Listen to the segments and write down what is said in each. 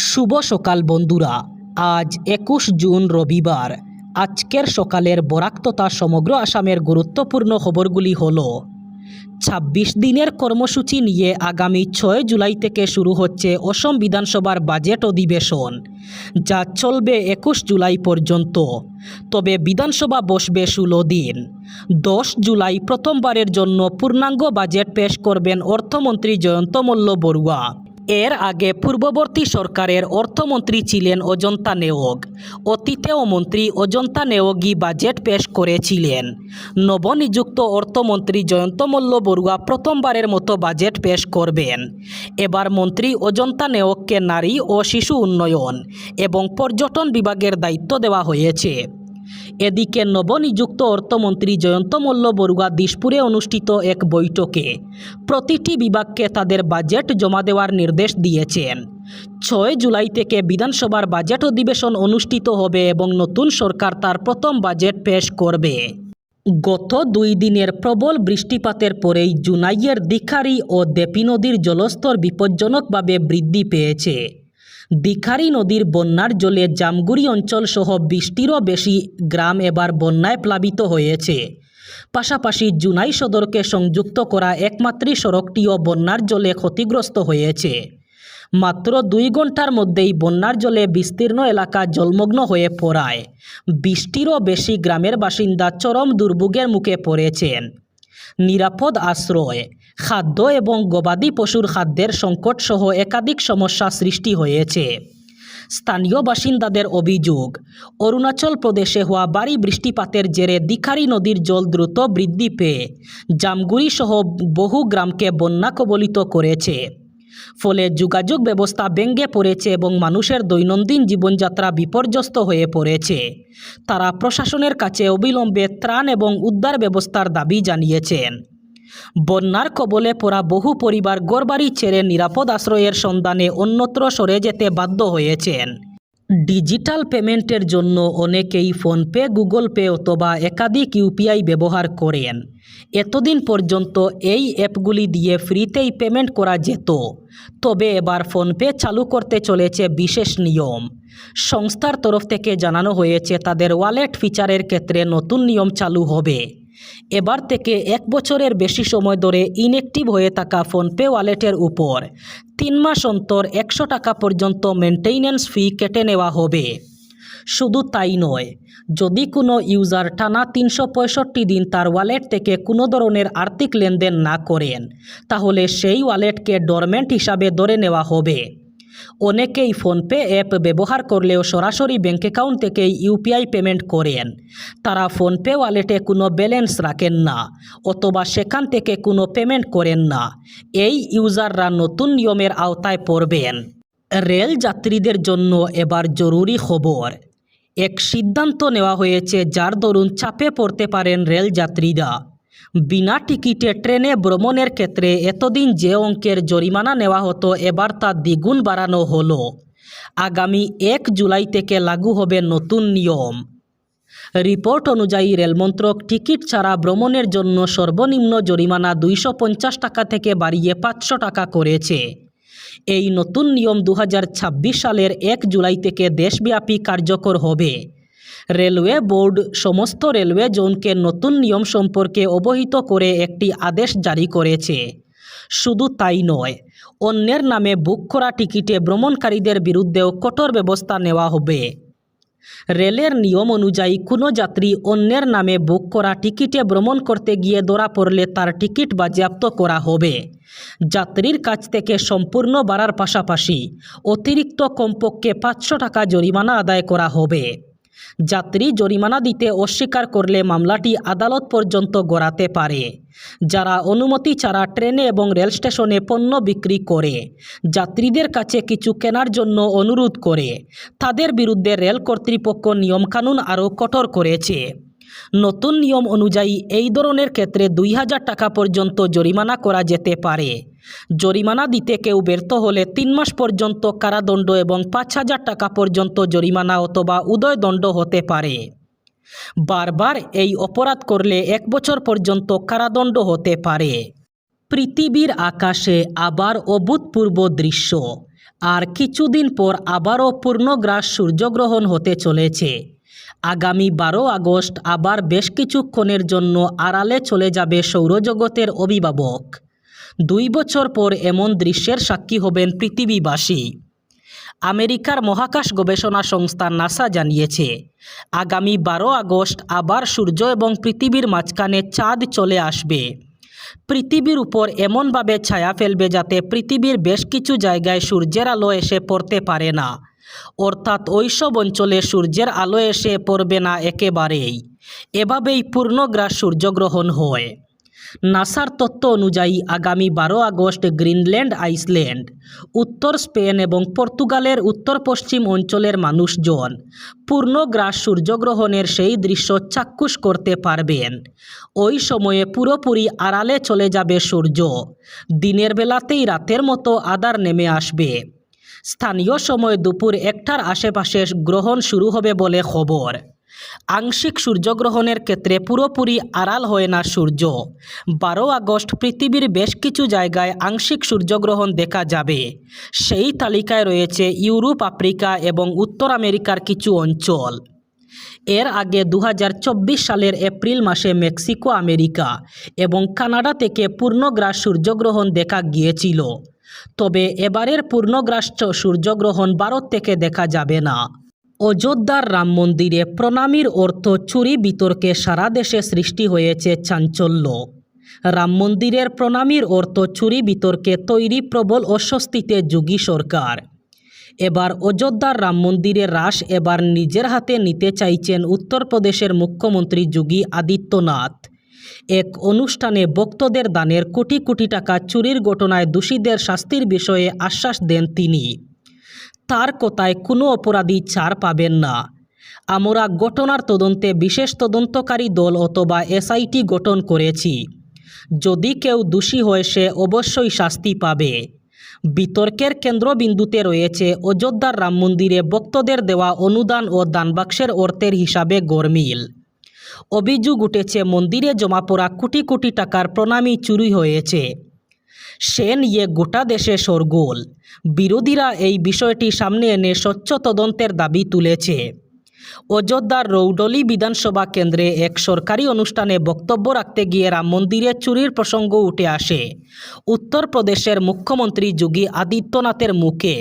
শুভ সকাল বন্ধুরা। আজ ২১ জুন রবিবার। আজকের সকালের বরাক তথা সমগ্র আসামের গুরুত্বপূর্ণ খবরগুলি হলো ২৬ দিনের কর্মসূচি নিয়ে আগামী ৬ জুলাই থেকে শুরু হচ্ছে অসম বিধানসভার বাজেট অধিবেশন, যা চলবে ২১ জুলাই পর্যন্ত। তবে বিধানসভা বসবে ১৬ দিন। ১০ জুলাই প্রথমবারের জন্য পূর্ণাঙ্গ বাজেট পেশ করবেন অর্থমন্ত্রী জয়ন্ত মল্ল বড়ুয়া। এর আগে পূর্ববর্তী সরকারের অর্থমন্ত্রী ছিলেন অজন্তা নেওগ। অতীতেও মন্ত্রী অজন্তা নেওগই বাজেট পেশ করেছিলেন। নবনিযুক্ত অর্থমন্ত্রী জয়ন্ত মল্ল বড়ুয়া প্রথমবারের মতো বাজেট পেশ করবেন। এবার মন্ত্রী অজন্তা নেওগকে নারী ও শিশু উন্নয়ন এবং পর্যটন বিভাগের দায়িত্ব দেওয়া হয়েছে। এদিকে নবনিযুক্ত অর্থমন্ত্রী জয়ন্ত মল্ল বড়ুয়া দিশপুরে অনুষ্ঠিত এক বৈঠকে প্রতিটি বিভাগকে তাদের বাজেট জমা দেওয়ার নির্দেশ দিয়েছেন। ৬ জুলাই থেকে বিধানসভার বাজেট অধিবেশন অনুষ্ঠিত হবে এবং নতুন সরকার তার প্রথম বাজেট পেশ করবে। গত ২ দিনের প্রবল বৃষ্টিপাতের পরেই জুনাইয়ের দিখারি ও দেপি নদীর জলস্তর বিপজ্জনকভাবে বৃদ্ধি পেয়েছে। দিখারি নদীর বন্যার জলে জামগুড়ি অঞ্চলসহ ২০টিরও বেশি গ্রাম এবার বন্যায় প্লাবিত হয়েছে। পাশাপাশি জুনাই সদরকে সংযুক্ত করা একমাত্র সড়কটিও বন্যার জলে ক্ষতিগ্রস্ত হয়েছে। মাত্র ২ ঘন্টার মধ্যেই বন্যার জলে বিস্তীর্ণ এলাকা জলমগ্ন হয়ে পড়ায় ২০টিরও বেশি গ্রামের বাসিন্দা চরম দুর্ভোগের মুখে পড়েছেন। নিরাপদ আশ্রয়, খাদ্য এবং গবাদি পশুর খাদ্যের সংকটসহ একাধিক সমস্যা সৃষ্টি হয়েছে। স্থানীয় বাসিন্দাদের অভিযোগ, অরুণাচল প্রদেশে হওয়া ভারী বৃষ্টিপাতের জেরে দিখারি নদীর জল দ্রুত বৃদ্ধি পেয়ে জামগুড়ি সহ বহু গ্রামকে বন্যা কবলিত করেছে। ফলে যোগাযোগ ব্যবস্থা ভেঙে পড়েছে এবং মানুষের দৈনন্দিন জীবনযাত্রা বিপর্যস্ত হয়ে পড়েছে। তারা প্রশাসনের কাছে অবিলম্বে ত্রাণ এবং উদ্ধার ব্যবস্থার দাবি জানিয়েছেন। বন্যার কবলে পড়া বহু পরিবার ঘরবাড়ি ছেড়ে নিরাপদ আশ্রয়ের সন্ধানে অন্যত্র সরে যেতে বাধ্য হয়েছেন। ডিজিটাল পেমেন্টের জন্য অনেকেই ফোনপে, গুগল পে অথবা একাধিক ইউপিআই ব্যবহার করেন। এতদিন পর্যন্ত এই অ্যাপগুলি দিয়ে ফ্রিতেই পেমেন্ট করা যেত। তবে এবার ফোনপে চালু করতে চলেছে বিশেষ নিয়ম। সংস্থার তরফ থেকে জানানো হয়েছে তাদের ওয়ালেট ফিচারের ক্ষেত্রে নতুন নিয়ম চালু হবে। এবার থেকে ১ বছরের বেশি সময় ধরে ইনঅ্যাক্টিভ হয়ে থাকা ফোনপে ওয়ালেটের উপর ৩ মাস অন্তর ১০০ টাকা পর্যন্ত মেনটেইনেন্স ফি কেটে নেওয়া হবে। শুধু তাই নয়, যদি কোনো ইউজার টানা ৩৬৫ দিন তার ওয়ালেট থেকে কোনো ধরনের আর্থিক লেনদেন না করেন, তাহলে সেই ওয়ালেটকে ডরমেন্ট হিসাবে ধরে নেওয়া হবে। অনেকেই ফোনপে অ্যাপ ব্যবহার করলেও সরাসরি ব্যাঙ্ক অ্যাকাউন্ট থেকেই ইউপিআই পেমেন্ট করেন। তারা ফোনপে ওয়ালেটে কোনো ব্যালেন্স রাখেন না অথবা সেখান থেকে কোনো পেমেন্ট করেন না। এই ইউজাররা নতুন নিয়মের আওতায় পড়বেন। রেল যাত্রীদের জন্য এবার জরুরি খবর। এক সিদ্ধান্ত নেওয়া হয়েছে যার দরুন চাপে পড়তে পারেন রেল যাত্রীরা। বিনা টিকিটে ট্রেনে ভ্রমণের ক্ষেত্রে এতদিন যে অঙ্কের জরিমানা নেওয়া হতো, এবার তা দ্বিগুণ বাড়ানো হলো। আগামী ১ জুলাই থেকে লাগু হবে নতুন নিয়ম। রিপোর্ট অনুযায়ী রেলমন্ত্রক টিকিট ছাড়া ভ্রমণের জন্য সর্বনিম্ন জরিমানা ২৫০ টাকা থেকে বাড়িয়ে ৫০০ টাকা করেছে। এই নতুন নিয়ম ২০২৬ সালের ১ জুলাই থেকে দেশব্যাপী কার্যকর হবে। রেলওয়ে বোর্ড সমস্ত রেলওয়ে জোনকে নতুন নিয়ম সম্পর্কে অবহিত করে একটি আদেশ জারি করেছে। শুধু তাই নয়, অন্যের নামে বুক করা টিকিটে ভ্রমণকারীদের বিরুদ্ধেও কঠোর ব্যবস্থা নেওয়া হবে। রেলের নিয়ম অনুযায়ী কোনো যাত্রী অন্যের নামে বুক করা টিকিটে ভ্রমণ করতে গিয়ে ধরা পড়লে তার টিকিট বাজেয়াপ্ত করা হবে। যাত্রীর কাছ থেকে সম্পূর্ণ ভাড়ার পাশাপাশি অতিরিক্ত কমপক্ষে ৫০০ টাকা জরিমানা আদায় করা হবে। যাত্রী জরিমানা দিতে অস্বীকার করলে মামলাটি আদালত পর্যন্ত গড়াতে পারে। যারা অনুমতি ছাড়া ট্রেনে এবং রেল স্টেশনে পণ্য বিক্রি করে, যাত্রীদের কাছে কিছু কেনার জন্য অনুরোধ করে, তাদের বিরুদ্ধে রেল কর্তৃপক্ষ নিয়মকানুন আরও কঠোর করেছে। নতুন নিয়ম অনুযায়ী এই ধরনের ক্ষেত্রে ২০০০ টাকা পর্যন্ত জরিমানা করা যেতে পারে। জরিমানা দিতে কেউ ব্যর্থ হলে ৩ মাস পর্যন্ত কারাদণ্ড এবং ৫০০০ টাকা পর্যন্ত জরিমানা অথবা উদয়দণ্ড হতে পারে। বারবার এই অপরাধ করলে ১ বছর পর্যন্ত কারাদণ্ড হতে পারে। পৃথিবীর আকাশে আবার অভূতপূর্ব দৃশ্য। আর কিছুদিন পর আবারও পূর্ণগ্রাস সূর্যগ্রহণ হতে চলেছে। আগামী 12 আগস্ট আবার বেশ কিছুক্ষণের জন্য আড়ালে চলে যাবে সৌরজগতের অভিভাবক। 2 বছর পর এমন দৃশ্যের সাক্ষী হবেন পৃথিবীবাসী। আমেরিকার মহাকাশ গবেষণা সংস্থা নাসা জানিয়েছে, আগামী 12 আগস্ট আবার সূর্য এবং পৃথিবীর মাঝখানে চাঁদ চলে আসবে। পৃথিবীর উপর এমনভাবে ছায়া ফেলবে যাতে পৃথিবীর বেশ কিছু জায়গায় সূর্যের আলো এসে পড়তে পারে না, অর্থাৎ ওইসব অঞ্চলে সূর্যের আলো এসে পড়বে না একেবারেই। এভাবেই পূর্ণগ্রাস সূর্যগ্রহণ হয়। নাসার তথ্য অনুযায়ী আগামী 12 আগস্ট গ্রিনল্যান্ড, আইসল্যান্ড, উত্তর স্পেন এবং পর্তুগালের উত্তর পশ্চিম অঞ্চলের মানুষজন পূর্ণগ্রাস সূর্যগ্রহণের সেই দৃশ্য চাক্ষুষ করতে পারবেন। ওই সময়ে পুরোপুরি আড়ালে চলে যাবে সূর্য। দিনের বেলাতেই রাতের মতো আঁধার নেমে আসবে। স্থানীয় সময় দুপুর 1টার আশেপাশে গ্রহণ শুরু হবে বলে খবর। আংশিক সূর্যগ্রহণের ক্ষেত্রে পুরোপুরি আড়াল হয় না সূর্য। 12 আগস্ট পৃথিবীর বেশ কিছু জায়গায় আংশিক সূর্যগ্রহণ দেখা যাবে। সেই তালিকায় রয়েছে ইউরোপ, আফ্রিকা এবং উত্তর আমেরিকার কিছু অঞ্চল। এর আগে 2024 সালের এপ্রিল মাসে মেক্সিকো, আমেরিকা এবং কানাডা থেকে পূর্ণগ্রাস সূর্যগ্রহণ দেখা গিয়েছিল। তবে এবারের পূর্ণগ্রাস সূর্যগ্রহণ ভারত থেকে দেখা যাবে না। অযোধ্যার রাম মন্দিরে প্রণামীর অর্থ চুরি বিতর্কে সারা দেশে সৃষ্টি হয়েছে চাঞ্চল্য। রাম মন্দিরের প্রণামীর অর্থ চুরি বিতর্কে তৈরি প্রবল অস্বস্তিতে যোগী সরকার। এবার অযোধ্যার রাম মন্দিরের রাশ এবার নিজের হাতে নিতে চাইছেন উত্তরপ্রদেশের মুখ্যমন্ত্রী যোগী আদিত্যনাথ। এক অনুষ্ঠানে ভক্তদের দানের কোটি কোটি টাকা চুরির ঘটনায় দোষীদের শাস্তির বিষয়ে আশ্বাস দেন তিনি। তার কথায় কোনো অপরাধী ছাড় পাবেন না। আমরা ঘটনার তদন্তে বিশেষ তদন্তকারী দল অথবা এসআইটি গঠন করেছি। যদি কেউ দোষী হয় সে অবশ্যই শাস্তি পাবে। বিতর্কের কেন্দ্রবিন্দুতে রয়েছে অযোধ্যার রাম মন্দিরে ভক্তদের দেওয়া অনুদান ও দানবাক্সের অর্থের হিসাবে গরমিল। অভিযোগ উঠেছে মন্দিরে জমা পড়া কোটি কোটি টাকার প্রণামী চুরি হয়েছে। সে নিয়ে গোটা দেশে শোরগোল। বিরোধীরা এই বিষয়টি সামনে এনে স্বচ্ছ তদন্তের দাবি তুলেছে। অযোধ্যার রৌডলি বিধানসভা কেন্দ্রে এক সরকারি অনুষ্ঠানে বক্তব্য রাখতে গিয়ে রাম মন্দিরে চুরির প্রসঙ্গ উঠে আসে উত্তরপ্রদেশের মুখ্যমন্ত্রী যোগী আদিত্যনাথের মুখে।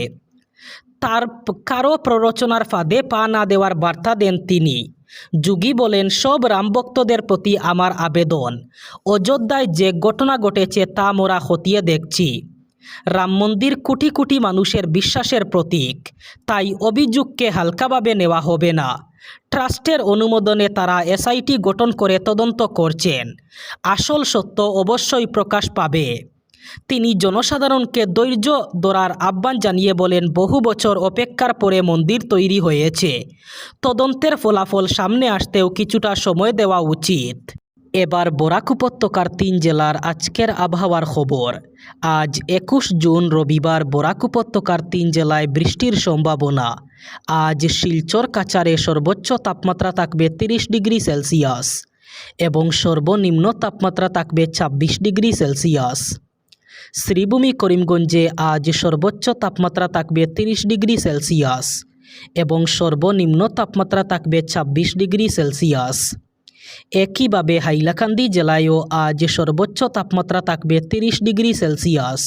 তার কারো প্ররোচনার ফাঁদে পা না দেওয়ার বার্তা দেন তিনি। যোগী বলেন, সব রাম ভক্তদের প্রতি আমার আবেদন, অযোধ্যায় যে ঘটনা ঘটেছে তা মোরা খতিয়ে দেখছি। রাম মন্দির কোটি কোটি মানুষের বিশ্বাসের প্রতীক, তাই অভিযোগকে হালকাভাবে নেওয়া হবে না। ট্রাস্টের অনুমোদনে তারা এসআইটি গঠন করে তদন্ত করছেন। আসল সত্য অবশ্যই প্রকাশ পাবে। তিনি জনসাধারণকে ধৈর্য ধরার আহ্বান জানিয়ে বলেন, বহু বছর অপেক্ষার পরে মন্দির তৈরি হয়েছে। তদন্তের ফলাফল সামনে আসতেও কিছুটা সময় দেওয়া উচিত। এবার বরাক উপত্যকার 3 জেলার আজকের আবহাওয়ার খবর। আজ 21 জুন রবিবার বরাক উপত্যকার 3 জেলায় বৃষ্টির সম্ভাবনা। আজ শিলচর, কাছাড়ে সর্বোচ্চ তাপমাত্রা থাকবে 30 ডিগ্রি সেলসিয়াস এবং সর্বনিম্ন তাপমাত্রা থাকবে 26 ডিগ্রি সেলসিয়াস। শ্রীভূমি, করিমগঞ্জে আজ সর্বোচ্চ তাপমাত্রা থাকবে 30 ডিগ্রি সেলসিয়াস এবং সর্বনিম্ন তাপমাত্রা থাকবে 26 ডিগ্রি সেলসিয়াস। একইভাবে হাইলাকান্দি জেলায়ও আজ সর্বোচ্চ তাপমাত্রা থাকবে 30 ডিগ্রি সেলসিয়াস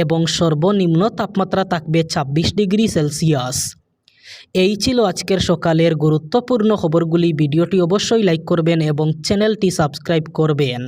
এবং সর্বনিম্ন তাপমাত্রা থাকবে 26 ডিগ্রি সেলসিয়াস। এই ছিল আজকের সকালের গুরুত্বপূর্ণ খবরগুলি। ভিডিওটি অবশ্যই লাইক করবেন এবং চ্যানেলটি সাবস্ক্রাইব করবেন।